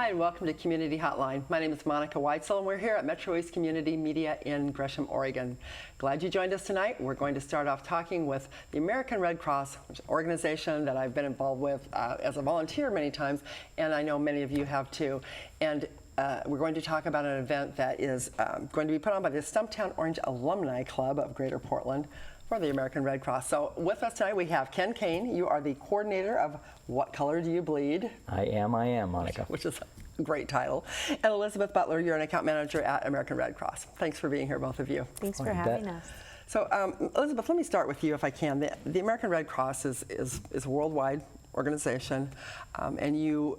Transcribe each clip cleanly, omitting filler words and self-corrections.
Hi, and welcome to Community Hotline. My name is Monica Weitzel, and we're here at MetroEast Community Media in Gresham, Oregon. Glad you joined us tonight. We're going to start off talking with the American Red Cross, which is an organization that I've been involved with as a volunteer many times, and I know many of you have too. And we're going to talk about an event that is going to be put on by the Stumptown Orange Alumni Club of Greater Portland for the American Red Cross. So with us tonight we have Ken Kane. You are the coordinator of What Color Do You Bleed? I am, Monica. Which is a great title. And Elizabeth Butler, you're an account manager at American Red Cross. Thanks for being here, both of you. Thanks for having us. So Elizabeth, let me start with you if I can. The American Red Cross is a worldwide organization, and you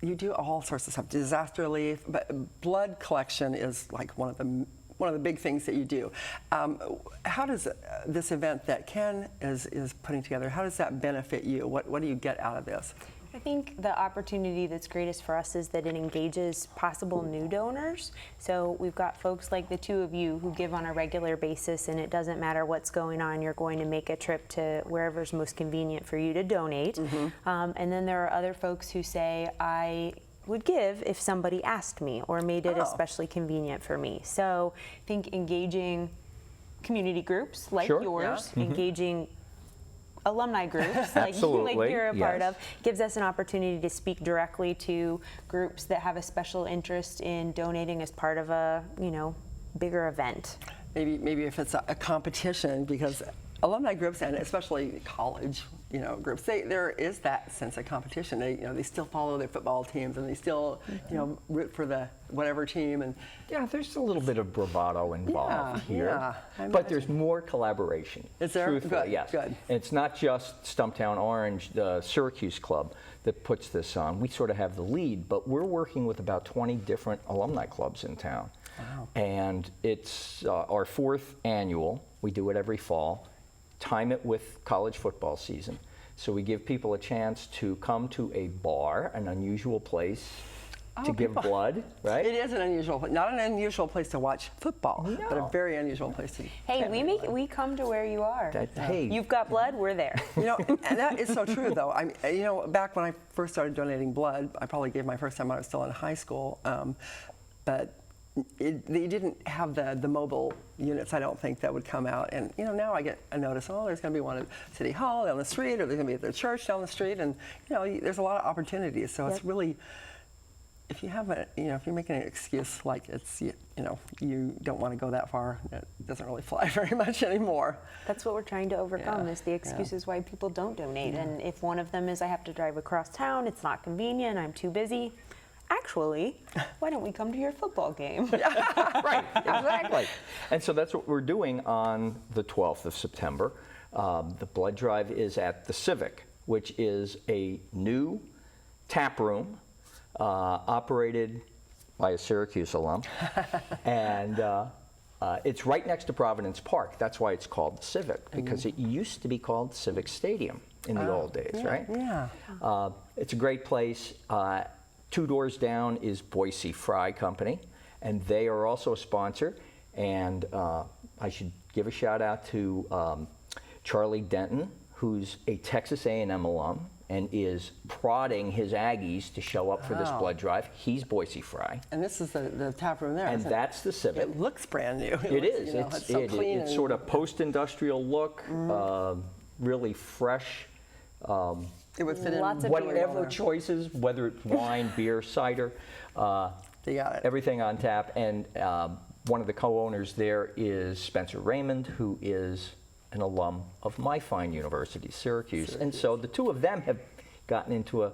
do all sorts of stuff, disaster relief, but blood collection is like one of the big things that you do. How does this event that Ken is putting together, how does that benefit you? What do you get out of this? I think the opportunity that's greatest for us is that it engages possible new donors. So we've got folks like the two of you who give on a regular basis, and it doesn't matter what's going on, you're going to make a trip to wherever's most convenient for you to donate. Mm-hmm. And then there are other folks who say, I would give if somebody asked me or made it especially convenient for me. So I think engaging community groups like yours, engaging alumni groups like you're a part of, gives us an opportunity to speak directly to groups that have a special interest in donating as part of a bigger event. Maybe if it's a competition, because alumni groups, and especially college groups, there is that sense of competition. They still follow their football teams, and they still root for the whatever team. And there's a little bit of bravado involved here, but there's more collaboration. Is there? Truthfully, Good. yes. Good. And it's not just Stumptown Orange, the Syracuse Club, that puts this on. We sort of have the lead, but we're working with about 20 different alumni clubs in town. Wow. And it's our 4th annual. We do it every fall. Time it with college football season. So we give people a chance to come to a bar, an unusual place to give blood, right? It is an unusual place, not an unusual place to watch football, but a very unusual place to. Hey, we come to where you are. Hey, you've got blood, we're there. And that is so true, though. Back when I first started donating blood, I probably gave my first time when I was still in high school, but they didn't have the mobile units, I don't think, that would come out. And now I get a notice, there's going to be one at City Hall down the street, or there's going to be at the church down the street, and there's a lot of opportunities. So it's really, if you have if you're making an excuse like it's you don't want to go that far, it doesn't really fly very much anymore. That's what we're trying to overcome, is the excuses why people don't donate. And if one of them is I have to drive across town, it's not convenient, I'm too busy. Actually, why don't we come to your football game? Right, exactly. And so that's what we're doing on the 12th of September. The blood drive is at the Civic, which is a new tap room operated by a Syracuse alum. And it's right next to Providence Park. That's why it's called the Civic, because it used to be called Civic Stadium in the old days, right? Yeah. It's a great place. 2 doors down is Boise Fry Company, and they are also a sponsor. And I should give a shout out to Charlie Denton, who's a Texas A&M alum and is prodding his Aggies to show up for this blood drive. He's Boise Fry. And this is the tap room there. And that's the Civic. It looks brand new. It is. It's so clean. It's sort of post-industrial look, really fresh. It would fit in whatever choices, whether it's wine, beer, cider, you got it. Everything on tap. And one of the co-owners there is Spencer Raymond, who is an alum of my fine university, Syracuse. And so the two of them have gotten into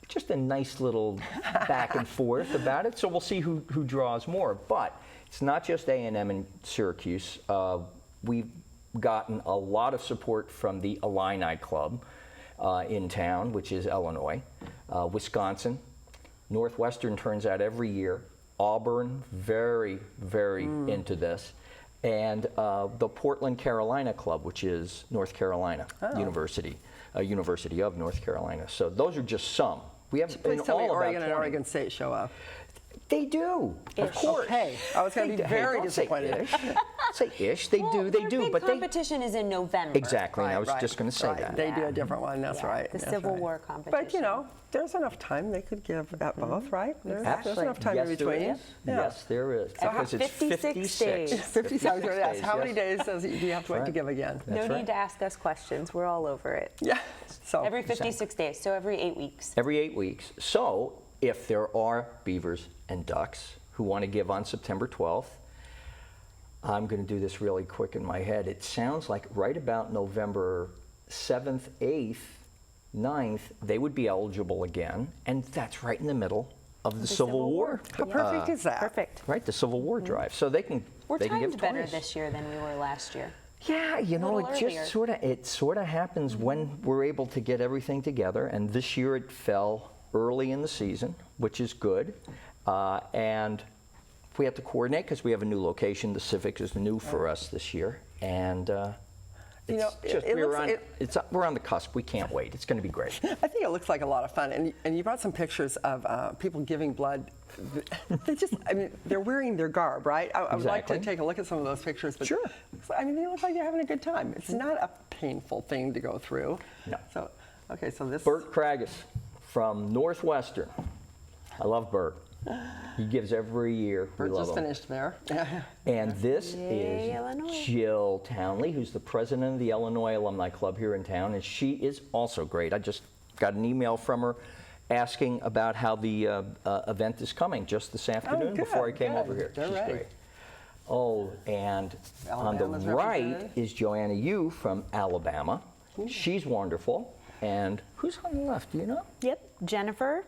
just a nice little back and forth about it. So we'll see who draws more. But it's not just A&M and Syracuse. We've gotten a lot of support from the Illini Club in town, which is Illinois, Wisconsin. Northwestern turns out every year. Auburn, very, very into this. And the Portland Carolina Club, which is North Carolina University, University of North Carolina. So those are just some. We have Please tell me Oregon and Oregon State show up. They do, of course. Okay, I was going to be Hey, very don't say disappointed. ish. Say ish. They do. They Their do. big But they competition is in November. exactly. And I was Right, just going to say right. that. They do a different one. That's Yeah, right. the that's Civil right. War competition. But you know, there's enough time they could give at both, right? There's enough time yes, in between. There is. Yeah. Yes, there is. Every Because it's 56 days. 50 seconds. Yes. How many yes. days do you have to wait to right. give again? No That's need right. to ask us questions. We're all over it. Yeah. So Every 56 days, so every 8 weeks. Every 8 weeks. So if there are beavers and ducks who want to give on September 12th, I'm going to do this really quick in my head. It sounds like right about November 7th, 8th, 9th, they would be eligible again. And that's right in the middle of the Civil War. how perfect is that? Perfect. Right, the Civil War drive. So they can, We're they can give timed better twice. this year than we were last year. Yeah, you know, little it earlier. just sort of happens when we're able to get everything together. And this year it fell early in the season, which is good. And we have to coordinate because we have a new location. The Civic is new for us this year, and You know, we're on the cusp. We can't wait. It's going to be great. I think it looks like a lot of fun, and you brought some pictures of people giving blood. They just, I mean, they're wearing their garb, right? I would like to Exactly. take a look at some of those pictures. But Sure. I mean, they look like they're having a good time. It's not a painful thing to go through. No. So, okay, so this. Bert Kragus from Northwestern. I love Bert. He gives every year. We Bert love just him. finished there. And this Yay, is Illinois. Jill Townley, who's the president of the Illinois Alumni Club here in town, and she is also great. I just got an email from her asking about how the event is coming just this afternoon good, before I came good. over here. They're She's ready. great. Oh, and on the Alabama's right represented. is Joanna Yu from Alabama. She's wonderful. And who's on the left? Do you know? Yep, Jennifer.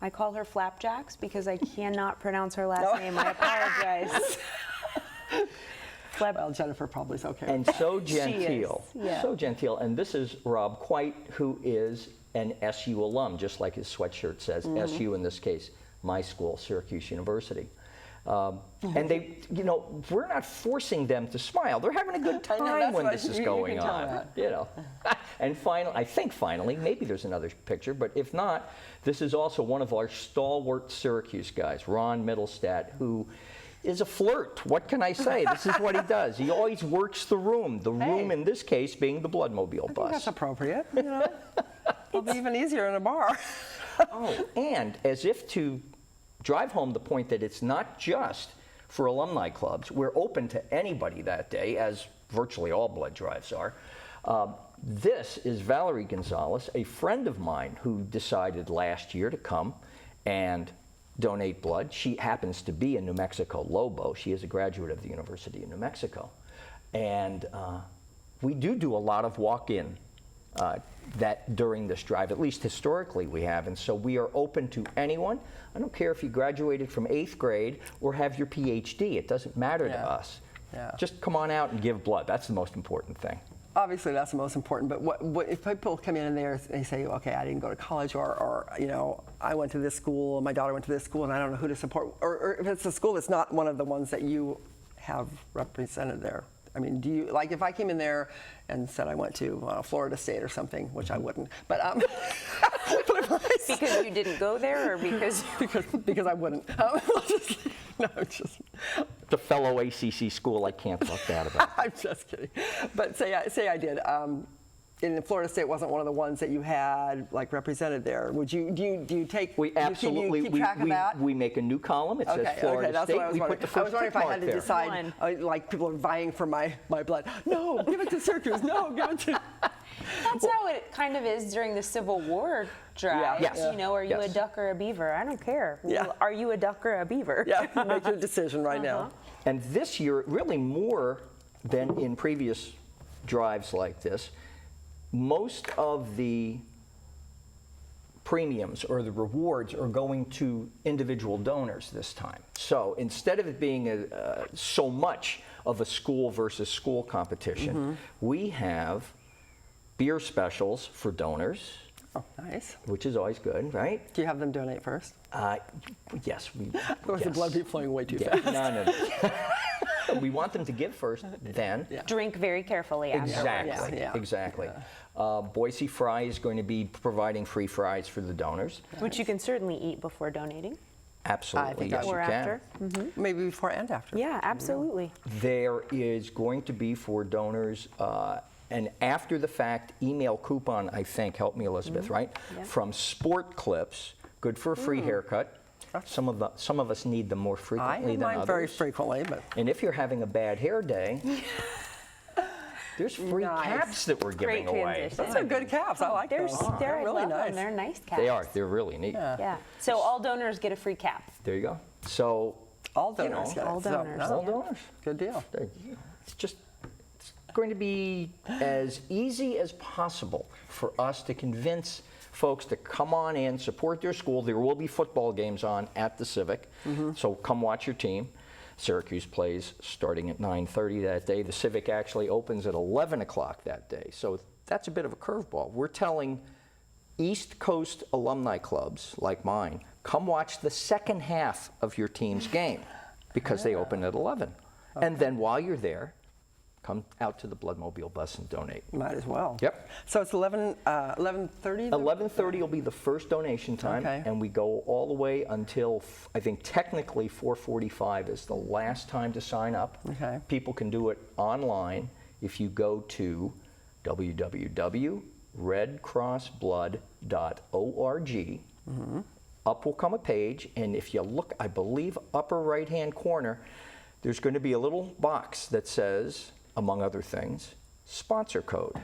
I call her Flapjacks because I cannot pronounce her last name. I apologize. Well, Jennifer probably is okay. And so She is, genteel. yeah. So genteel. And this is Rob Quite, who is an SU alum, just like his sweatshirt says. Mm-hmm. SU in this case, my school, Syracuse University. And they, you know, we're not forcing them to smile. They're having a good I know, time that's when what this you is can going tell on. that. You know. And finally, I think finally, maybe there's another picture, but if not, this is also one of our stalwart Syracuse guys, Ron Middlestat, who is a flirt. What can I say? This is what he does. He always works the room. The room in this case being the Bloodmobile I think bus. that's appropriate. You know, it'll be even easier in a bar. Oh, and as if to drive home the point that it's not just for alumni clubs. We're open to anybody that day, as virtually all blood drives are. This is Valerie Gonzalez, a friend of mine who decided last year to come and donate blood. She happens to be a New Mexico Lobo. She is a graduate of the University of New Mexico. And we do a lot of walk-in that during this drive, at least historically we have. And so we are open to anyone. I don't care if you graduated from 8th grade or have your PhD. It doesn't matter Yeah. to us. Yeah. Just come on out and give blood. That's the most important thing. Obviously, that's the most important. But what if people come in there and they say, okay, I didn't go to college, or you know, I went to this school, my daughter went to this school, and I don't know who to support, or if it's a school that's not one of the ones that you have represented there. I mean, do you, like, if I came in there and said I went to Florida State or something, which I wouldn't, but but if I said- Because you didn't go there, or because because I wouldn't. Just The fellow ACC school, I can't talk bad about. I'm just kidding. But say I did. And Florida State wasn't one of the ones that you had like represented there. Would you do you take? We absolutely keep track of that? we make a new column. It says Florida that's State. what I was We wondering. put the I was first wondering if tick I mark had to there. decide, like people are vying for my blood. No, give it to Syracuse. No, give it to. that's how it kind of is during the Civil War drive. Yes. You know, are you a Yes. duck or a beaver? I don't care. Yeah. Well, are you a duck or a beaver? Yeah, make your decision right now. And this year, really more than in previous drives like this, most of the premiums or the rewards are going to individual donors this time. So instead of it being so much of a school versus school competition, we have beer specials for donors, Oh, nice. which is always good, right? Do you have them donate first? Yes, we. Or is the blood be flowing way too Yeah, fast? no. We want them to give first, then. Yeah. Drink very carefully after. Exactly. Yeah. Exactly. Boise Fry is going to be providing free fries for the donors. Which you can certainly eat before donating. Absolutely, yes, you Before, can. after. Maybe before and after. Yeah, absolutely. There is going to be for donors an after-the-fact email coupon, I think, help me, Elizabeth, right? Yeah. From Sport Clips, good for a free haircut. Some of us need them more I frequently have than mine others. very frequently, but And if you're having a bad hair day, there's free Nice. caps that we're giving Great away. transition. those are good caps. I like those. They're really I love nice. them. They're nice caps. They are. They're really neat. Yeah. So all donors get a free cap. There you go. So All you donors know, get it. all So, donors, no, all donors. Good deal. It's just it's going to be as easy as possible for us to convince folks to come on in, support their school. There will be football games on at the Civic, so come watch your team. Syracuse plays starting at 9:30 that day. The Civic actually opens at 11 o'clock that day, so that's a bit of a curveball. We're telling East Coast alumni clubs like mine, come watch the second half of your team's game because they open at 11. And then while you're there, come out to the Bloodmobile bus and donate. Might as well. Yep. So it's 11:30? 11:30 will be the first donation time, Okay. and we go all the way until, I think technically 4:45 is the last time to sign up. Okay. People can do it online if you go to www.redcrossblood.org. Up will come a page, and if you look, I believe upper right-hand corner, there's going to be a little box that says, among other things, sponsor code.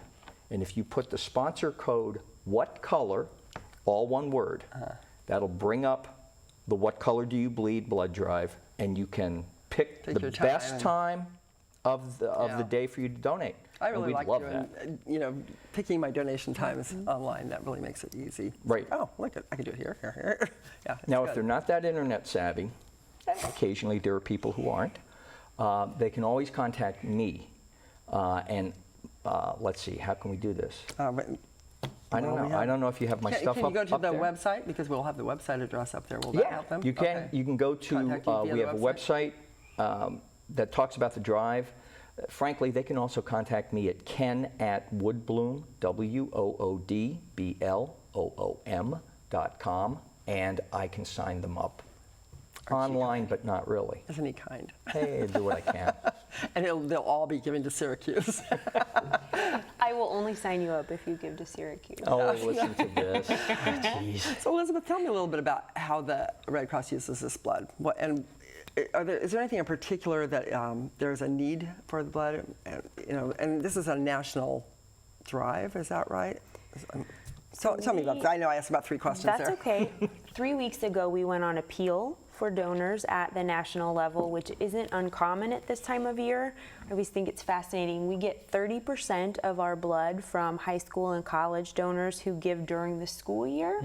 And if you put the sponsor code, what color, all one word, that'll bring up the What Color Do You Bleed blood drive, and you can pick Take the your time best and- time of the Yeah. day for you to donate. I And really we'd like love doing, that. picking my donation times online. That really makes it easy. Right. Oh, look, I can do it here. Yeah. it's Now, if good. they're not that internet savvy, occasionally there are people who aren't, they can always contact me. Let's see, how can we do this? But I don't well, we know. have- I don't know if you have my stuff Can you up go to the there. website? Because we'll have the website address up there. Will that Yeah, help them? you can. Okay. You can go to, Contact you via we the have a website that talks about the drive. Frankly, they can also contact me at ken@woodbloom, WOODBLOOM.com, and I can sign them up online, but not really. Isn't he kind? Hey, do what I can. And they'll all be given to Syracuse. I will only sign you up if you give to Syracuse. Oh, listen to this. Jeez. So Elizabeth, tell me a little bit about how the Red Cross uses this blood. Is there anything in particular that there's a need for the blood? And this is a national drive, is that right? Tell me about that. I know I asked about 3 questions That's there. okay. 3 weeks ago, we went on appeal for donors at the national level, which isn't uncommon at this time of year. I always think it's fascinating. We get 30% of our blood from high school and college donors who give during the school year.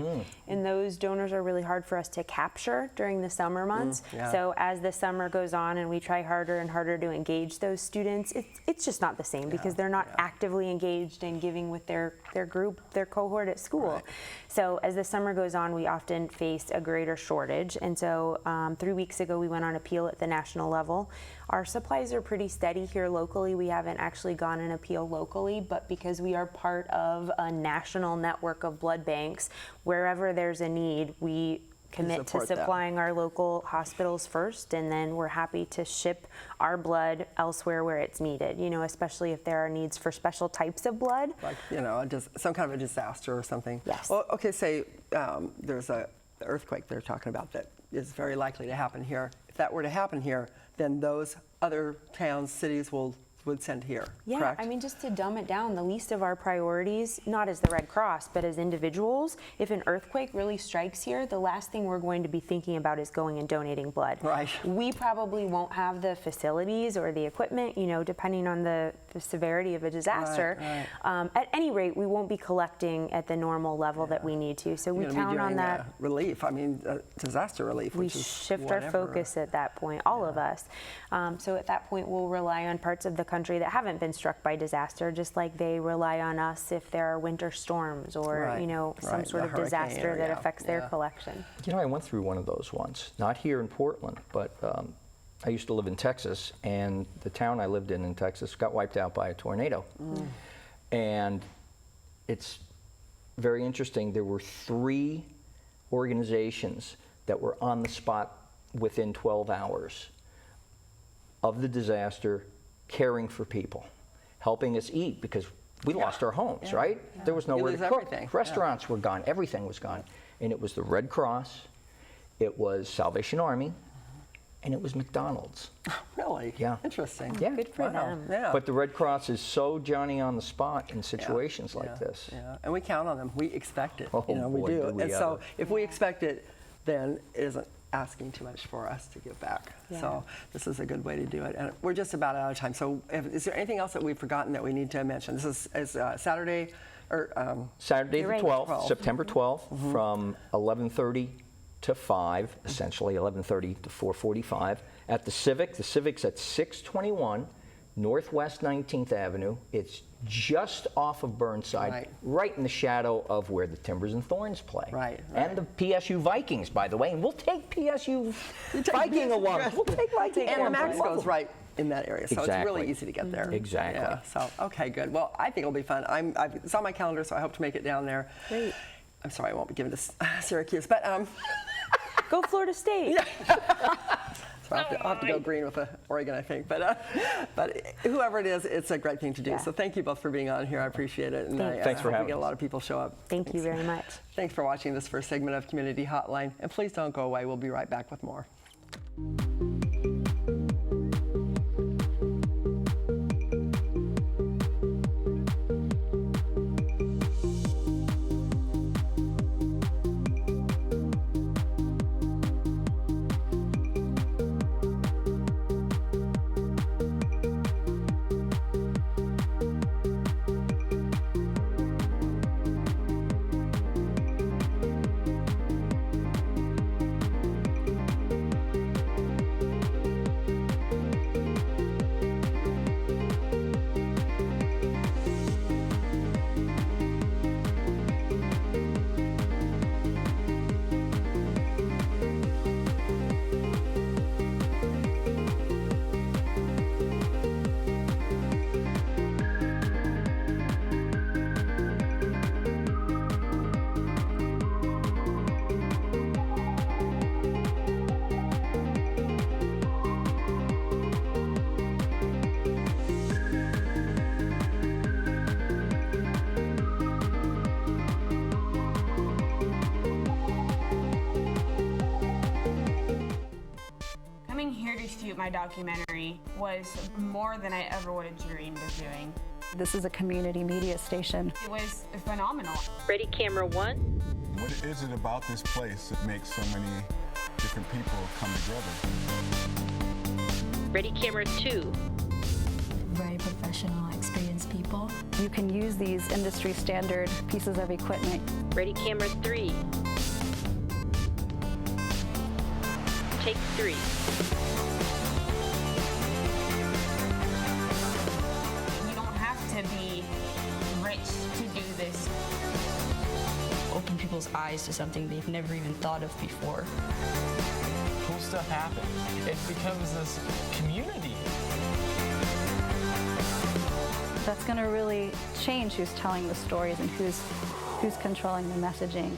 And those donors are really hard for us to capture during the summer months. yeah. So as the summer goes on and we try harder and harder to engage those students, it's just not the same because they're not actively engaged in giving with their group, their cohort at school. Right. So as the summer goes on, we often face a greater shortage. And so 3 weeks ago, we went on appeal at the national level. Our supplies are pretty steady here locally. We haven't actually gone an appeal locally, but because we are part of a national network of blood banks, wherever there's a need, we commit to support them. supplying our local hospitals first, and then we're happy to ship our blood elsewhere where it's needed, especially if there are needs for special types of blood. Like, just some kind of a disaster or something. Yes. Well, okay, say there's an earthquake they're talking about that is very likely to happen here. If that were to happen here, then those other towns, cities would send here, Yeah, correct? I mean, just to dumb it down, the least of our priorities, not as the Red Cross, but as individuals, if an earthquake really strikes here, the last thing we're going to be thinking about is going and donating blood. Right. We probably won't have the facilities or the equipment, depending on the severity of a disaster. Right. At any rate, we won't be collecting at the normal level that we need to. So we You're gonna be count on doing, that. relief. I mean, disaster relief. We which is shift our whatever. focus at that point, all of us. So at that point, we'll rely on parts of the country that haven't been struck by disaster, just like they rely on us if there are winter storms or, Right, some right, sort the of disaster hurricane, that yeah, affects their yeah. collection. I went through one of those once, not here in Portland, but I used to live in Texas, and the town I lived in Texas got wiped out by a tornado. And it's very interesting. There were 3 organizations that were on the spot within 12 hours of the disaster, caring for people, helping us eat because we lost our homes, right? There was nowhere to lose cook. everything. Restaurants were gone. Everything was gone. And it was the Red Cross, it was Salvation Army, and it was McDonald's. Really? Yeah. Interesting. Yeah. Good for them. Yeah. But the Red Cross is so Johnny on the spot in situations Yeah. like this. Yeah, and we count on them. We expect it. Oh, we boy, do. do we And so ever. if we expect it, then it isn't asking too much for us to give back. Yeah. So this is a good way to do it. And we're just about out of time. So is there anything else that we've forgotten that we need to mention? This is Saturday, or Saturday You're the right. 12th, September 12th, from 11:30 to 5, essentially 11:30 to 4:45 at the Civic. The Civic's at 621 Northwest 19th Avenue. It's just off of Burnside, right in the shadow of where the Timbers and Thorns play. Right. And the PSU Vikings, by the way. And we'll take PSU Viking alums. We'll take Viking and the alums. Max Love goes them. right in that area, so it's Exactly. really easy to get there. Exactly. Yeah. So okay, good. Well, I think it'll be fun. It's on my calendar, so I hope to make it down there. Great. I'm sorry, I won't be giving to Syracuse, but Go Florida State. so I'll have to go green with Oregon, I think. But whoever it is, it's a great thing to do. Yeah. So thank you both for being on here. I appreciate it. And Thanks for I hope having we get a us. lot of people show up. Thank you very much. Thanks for watching this first segment of Community Hotline. And please don't go away. We'll be right back with more. Coming here to shoot my documentary was more than I ever would have dreamed of doing. This is a community media station. It was phenomenal. Ready, camera one. What is it about this place that makes so many different people come together? Ready, camera two. Very professional, experienced people. You can use these industry standard pieces of equipment. Ready, camera three. Take three. You don't have to be rich to do this. Open people's eyes to something they've never even thought of before. Cool stuff happens. It becomes this community. That's going to really change who's telling the stories and who's controlling the messaging.